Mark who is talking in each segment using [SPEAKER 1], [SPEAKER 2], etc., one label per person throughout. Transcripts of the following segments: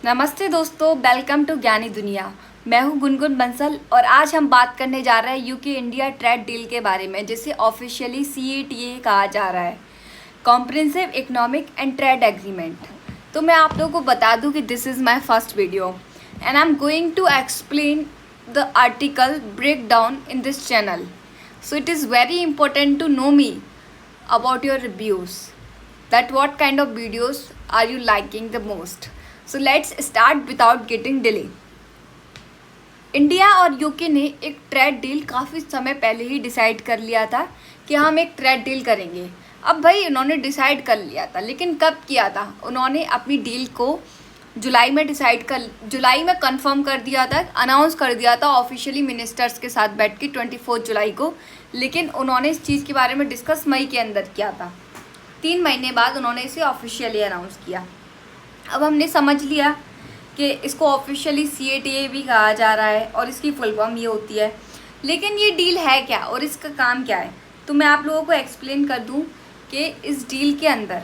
[SPEAKER 1] नमस्ते दोस्तों, welcome to ज्ञानी दुनिया। मैं हूं गुनगुन बंसल और आज हम बात करने जा रहे हैं यूके इंडिया ट्रेड डील के बारे में, जिसे ऑफिशियली CETA कहा जा रहा है, comprehensive economic and trade agreement. तो मैं आप लोगों को बता दूं कि this is my first video and I am going to explain the article break down in this channel. So it is very important to know me about your reviews, that what kind of videos are you liking the most. So let's start without getting delay. India और UK ने एक trade deal काफ़ी समय पहले ही decide कर लिया था कि हम एक ट्रेड डील करेंगे। अब भाई उन्होंने डिसाइड कर लिया था, लेकिन कब किया था? उन्होंने अपनी डील को जुलाई में कंफर्म कर दिया था, अनाउंस कर दिया था ऑफिशियली मिनिस्टर्स के साथ बैठ के 24 जुलाई को। लेकिन उन्होंने इस चीज़ के बारे में डिस्कस मई के अंदर किया था। 3 महीने बाद उन्होंने इसे ऑफिशियली अनाउंस किया। अब हमने समझ लिया कि इसको ऑफिशियली CETA भी कहा जा रहा है और इसकी फुल फॉर्म ये होती है। लेकिन ये डील है क्या और इसका काम क्या है, तो मैं आप लोगों को एक्सप्लेन कर दूं कि इस डील के अंदर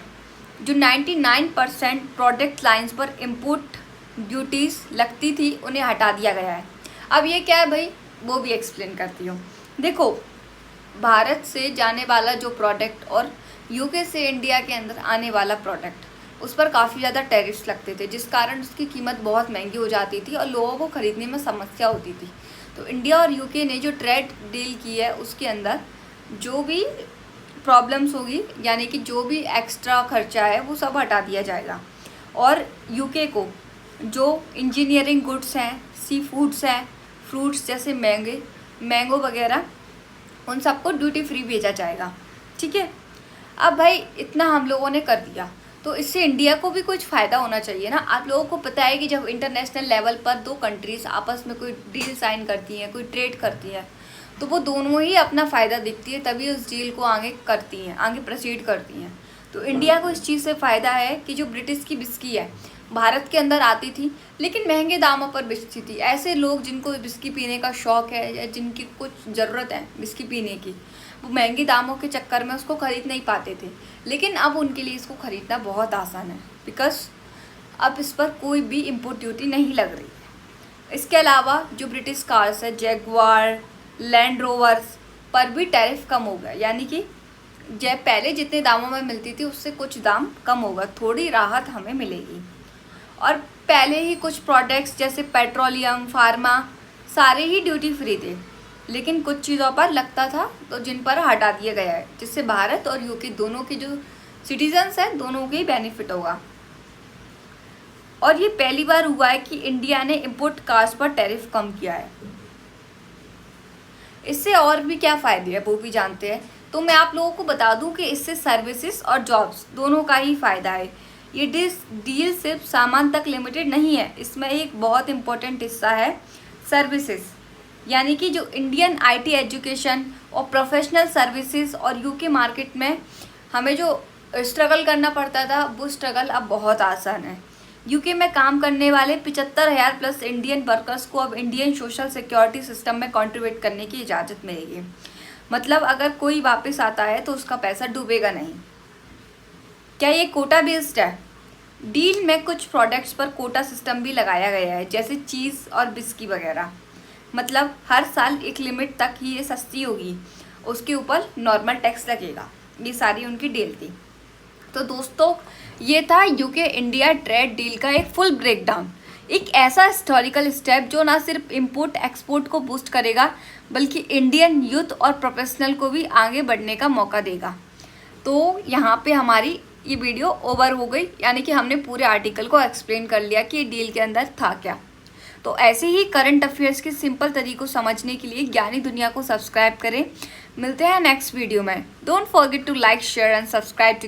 [SPEAKER 1] जो 99% प्रोडक्ट लाइंस पर इंपोर्ट ड्यूटीज़ लगती थी उन्हें हटा दिया गया है। अब ये क्या है भाई, वो भी एक्सप्लेन करती हूँ। देखो, भारत से जाने वाला जो प्रोडक्ट और यूके से इंडिया के अंदर आने वाला प्रोडक्ट, उस पर काफ़ी ज़्यादा टैरिफ्स लगते थे, जिस कारण उसकी कीमत बहुत महंगी हो जाती थी और लोगों को ख़रीदने में समस्या होती थी। तो इंडिया और यूके ने जो ट्रेड डील की है उसके अंदर जो भी प्रॉब्लम्स होगी, यानी कि जो भी एक्स्ट्रा खर्चा है वो सब हटा दिया जाएगा। और यूके को जो इंजीनियरिंग गुड्स हैं, सी फूड्स हैं, फ्रूट्स जैसे मैंगो वगैरह, उन सबको ड्यूटी फ्री भेजा जाएगा। ठीक है। अब भाई इतना हम लोगों ने कर दिया, तो इससे इंडिया को भी कुछ फ़ायदा होना चाहिए ना। आप लोगों को पता है कि जब इंटरनेशनल लेवल पर दो कंट्रीज़ आपस में कोई डील साइन करती हैं, कोई ट्रेड करती हैं, तो वो दोनों ही अपना फ़ायदा देखती है, तभी उस डील को आगे करती हैं, आगे प्रोसीड करती हैं। तो इंडिया को इस चीज़ से फ़ायदा है कि जो ब्रिटिश की विस्की है भारत के अंदर आती थी, लेकिन महंगे दामों पर बेचती थी। ऐसे लोग जिनको विस्की पीने का शौक़ है या जिनकी कुछ ज़रूरत है विस्की पीने की, वो महंगे दामों के चक्कर में उसको ख़रीद नहीं पाते थे। लेकिन अब उनके लिए इसको ख़रीदना बहुत आसान है, बिकॉज अब इस पर कोई भी इम्पोर्ट ड्यूटी नहीं लग रही है। इसके अलावा जो ब्रिटिश कार्स है, जैगुआर, लैंड रोवर्स पर भी टैरिफ कम हो गया, यानी कि जब पहले जितने दामों में मिलती थी उससे कुछ दाम कम होगा, थोड़ी राहत हमें मिलेगी। और पहले ही कुछ प्रोडक्ट्स जैसे पेट्रोलियम, फार्मा, सारे ही ड्यूटी फ्री थे, लेकिन कुछ चीज़ों पर लगता था तो जिन पर हटा दिया गया है, जिससे भारत और यूके दोनों के जो सिटीजन्स हैं दोनों के ही बेनिफिट होगा। और ये पहली बार हुआ है कि इंडिया ने इम्पोर्ट कार्स पर टैरिफ कम किया है। इससे और भी क्या फ़ायदे हैं वो भी जानते हैं। तो मैं आप लोगों को बता दूं कि इससे सर्विसेज और जॉब्स दोनों का ही फ़ायदा है। ये डील सिर्फ सामान तक लिमिटेड नहीं है, इसमें एक बहुत इम्पोर्टेंट हिस्सा है सर्विसेज, यानी कि जो इंडियन IT एजुकेशन और प्रोफेशनल सर्विसेज और यूके मार्केट में हमें जो स्ट्रगल करना पड़ता था, वो स्ट्रगल अब बहुत आसान है। यूके में काम करने वाले 75,000 प्लस इंडियन वर्कर्स को अब इंडियन सोशल सिक्योरिटी सिस्टम में कंट्रीब्यूट करने की इजाज़त मिलेगी। मतलब अगर कोई वापस आता है तो उसका पैसा डूबेगा नहीं। क्या ये कोटा बेस्ड है? डील में कुछ प्रोडक्ट्स पर कोटा सिस्टम भी लगाया गया है, जैसे चीज़ और बिस्की वगैरह। मतलब हर साल एक लिमिट तक ही ये सस्ती होगी, उसके ऊपर नॉर्मल टैक्स लगेगा। ये सारी उनकी डील थी। तो दोस्तों, ये था यूके इंडिया ट्रेड डील का एक फुल ब्रेकडाउन, एक ऐसा हिस्टोरिकल स्टेप जो ना सिर्फ इंपोर्ट एक्सपोर्ट को बूस्ट करेगा, बल्कि इंडियन यूथ और प्रोफेशनल को भी आगे बढ़ने का मौका देगा। तो यहाँ पे हमारी ये वीडियो ओवर हो गई, यानी कि हमने पूरे आर्टिकल को एक्सप्लेन कर लिया कि डील के अंदर था क्या। तो ऐसे ही करंट अफेयर्स के सिंपल तरीकों समझने के लिए ज्ञानी दुनिया को सब्सक्राइब करें। मिलते हैं नेक्स्ट वीडियो में। Don't forget to like, share and subscribe.